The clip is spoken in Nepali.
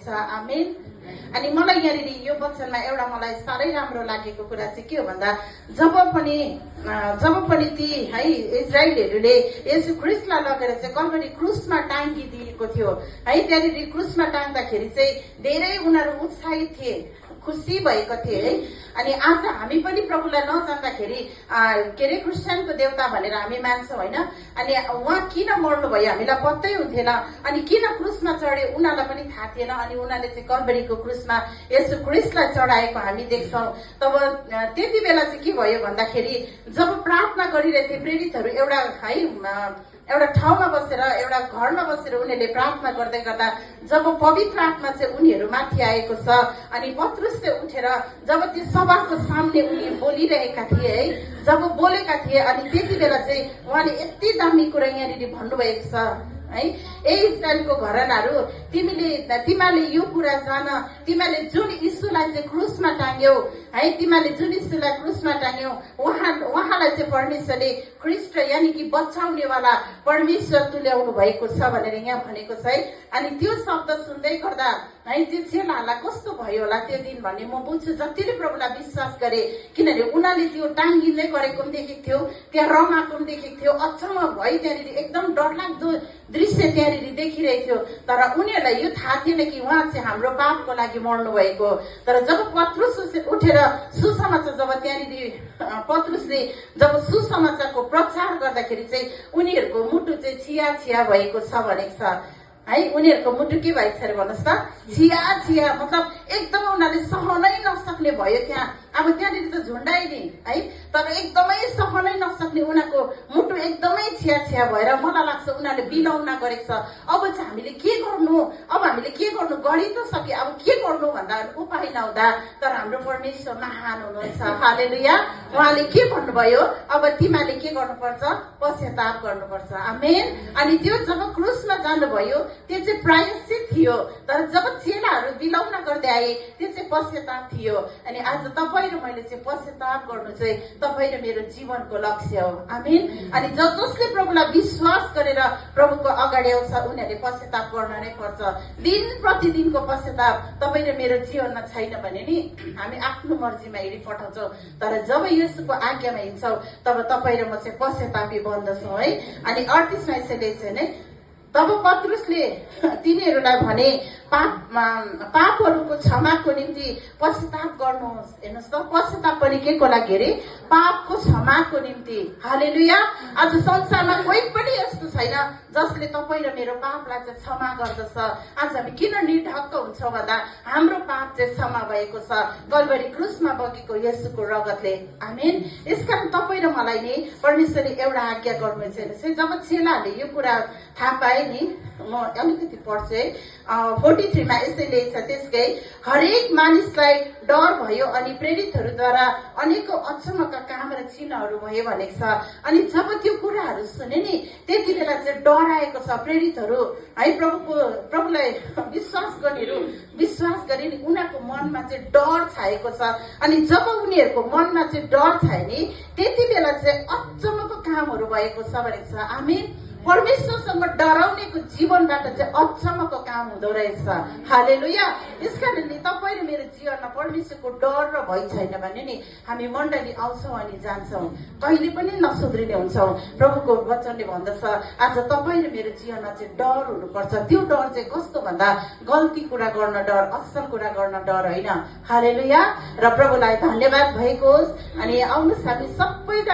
छ। आमेन। अनि मलाई यहाँनिर यो वचनमा एउटा मलाई साह्रै राम्रो लागेको कुरा चाहिँ के हो भन्दा जब पनि ती है इजरायलीहरूले यसु ख्रीष्टलाई लगेर चाहिँ कल्भरी क्रुसमा टाँगिदिएको थियो है, त्यहाँनिर क्रुसमा टाँग्दाखेरि चाहिँ धेरै उनीहरू उत्साहित थिए, खुसी भएको थिए है। अनि आज हामी पनि प्रभुलाई नजान्दाखेरि के अरे क्रिस्चियनको देवता भनेर हामी मान्छौँ होइन। अनि उहाँ किन मर्नुभयो हामीलाई पत्तै हुन्थेन, अनि किन क्रुसमा चढ्यो उनीहरूलाई पनि थाहा थिएन। अनि उनीहरूले चाहिँ कल्भरीको क्रुसमा यसु ख्रीष्टलाई चढाएको हामी देख्छौँ। तब त्यति बेला चाहिँ के भयो भन्दाखेरि जब प्रार्थना गरिरहेको थिए प्रेरितहरू एउटा ठाउँमा बसेर एउटा घरमा बसेर उनीहरूले प्रार्थना गर्दै गर्दा जब पवित्र आत्मा चाहिँ उनीहरू माथि आएको छ अनि पत्रुसले उठेर जब त्यो सभाको सामने उनी बोलिरहेका थिए है, जब बोलेका थिए अनि त्यति बेला चाहिँ उहाँले यति दामी कुरा यहाँनिर भन्नुभएको छ है, ए इजरायलको घरानाहरू तिमीले यो कुरा जान, तिमीले जुन यीशुलाई चाहिँ क्रुसमा टाङ्ग्यौ है, तिमीले जुन यीशुलाई क्रुसमा टाङ्ग्यौ उहाँलाई चाहिँ परमेश्वरले ख्रीष्ट यानि कि बचाउनेवाला परमेश्वर तुल्याउनु भएको छ भनेर यहाँ भनेको छ है। अनि त्यो शब्द सुन्दै गर्दा है त्यो चेलाहरूलाई कस्तो भयो होला त्यो दिन भन्ने म बुझ्छु, जतिले प्रभुलाई विश्वास गरे। किनभने उनीहरूले त्यो टाङ्गिँदै गरेको पनि देखेको थियो, त्यहाँ रमाएको पनि देखेको थियो, अचम्म भयो, त्यहाँनिर एकदम डरलाग्दो दृश्य त्यहाँनिर देखिरहेको थियो। तर उनीहरूलाई यो थाहा थिएन कि उहाँ चाहिँ हाम्रो पापको लागि मर्नु भएको। तर जब पत्रुस उठेर सुसमाचार जब त्यहाँनिर पत्रुसले जब सुसमाचारको प्रचार गर्दाखेरि चाहिँ उनीहरूको मुटु चाहिँ छिया भएको छ भनेको छ है। उनीहरूको मुटु के भएको छ अरे भन्नुहोस् त, छिया मतलब एकदमै उनीहरूले सहनै नसक्ने भयो त्यहाँ। अब त्यहाँनिर त झुन्डाइ नि है, तर एकदमै सहनै नसक्ने उनीहरूको मुटु एकदमै छिया भएर मलाई लाग्छ उनीहरूले बिलौन गरेको छ। अब चाहिँ हामीले के गर्नु, अब हामीले के गर्नु, गरि त सके, अब के गर्नु भन्दा उपाय नहुँदा तर हाम्रो परमेश्वर महान हुनुहुन्छ। हालेलुया। उहाँले के भन्नुभयो, अब तिमीले के गर्नुपर्छ, पश्चाताप गर्नुपर्छ। आमेन। अनि त्यो जब क्रुसमा जानुभयो त्यो चाहिँ प्रायश्चित थियो, तर जब चेलाहरू बिलौन गर्दै आए त्यो चाहिँ पश्चाताप थियो। अनि आज तपाईँ र मैले चाहिँ पश्चाताप गर्नु चाहिँ तपाईँ र मेरो जीवनको लक्ष्य हो। आमेन। अनि जसले प्रभुलाई विश्वास गरेर प्रभुको अगाडि आउँछ उनीहरूले पश्चाताप गर्न नै पर्छ। दिन प्रतिदिनको पश्चाताप तपाईँ र मेरो जीवनमा छैन भने नि हामी आफ्नो मर्जीमा हिँडी पठाउँछौँ, तर जब यसुको आज्ञामा हिँड्छौँ तब तपाईँ र म चाहिँ पश्चातापी बन्दछौँ है। अनि 38मा यसैले चाहिँ नै तब पत्रुसले तिनीहरूलाई भने पापहरूको क्षमाको निम्ति पश्चाताप गर्नुहोस्। हेर्नुहोस् त, पश्चाताप पनि के को लागि अरे, पापको क्षमाको निम्ति। हालेलुया। आज संसारमा कोही पनि यस्तो छैन जसले तपाईँ र मेरो पापलाई चाहिँ क्षमा गर्दछ। आज हामी किन निर्धक्क हुन्छौँ भन्दा हाम्रो पाप चाहिँ क्षमा भएको छ कल्भरी क्रुसमा बगेको येशूको रगतले। आमेन। यसकारण तपाईँ र मलाई नि परमेश्वरले एउटा आज्ञा गर्नुहुन्छ। हेर्नुहोस्, जब चेलाहरूले यो कुरा थाहा पाए नि, म अलिकति पढ्छु है, 43मा यसै लेख्छ, त्यसकै हरेक मानिसलाई डर भयो अनि प्रेरितहरूद्वारा अनेकौं अचम्मका काम र चिन्हहरू भयो भनेको छ। अनि जब त्यो कुराहरू सुने नि त्यति बेला चाहिँ डराएको छ प्रेरितहरू है, प्रभुलाई विश्वास गर्ने नि उनीहरूको मनमा चाहिँ डर छाएको छ। अनि जब उनीहरूको मनमा चाहिँ डर छायो नि त्यति बेला चाहिँ अचम्मको कामहरू भएको छ भनेको छ। आमेन। परमेश्वरसँग डराउनेको जीवनबाट चाहिँ अचम्मको काम हुँदो रहेछ। हालेलुया। यसकारण नि तपाईँ र मेरो जीवनमा परमेश्वरको डर र भय छैन भने नि हामी मण्डली आउँछौँ अनि जान्छौँ, कहिले पनि नसुध्रिने हुन्छौँ। प्रभुको वचनले भन्दछ आज तपाईँ र मेरो जीवनमा चाहिँ डर हुनुपर्छ। त्यो डर चाहिँ कस्तो भन्दा गल्ती कुरा गर्न डर, असल कुरा गर्न डर होइन। हालेलुया। र प्रभुलाई धन्यवाद भएको होस्। अनि आउनुहोस् हामी सबै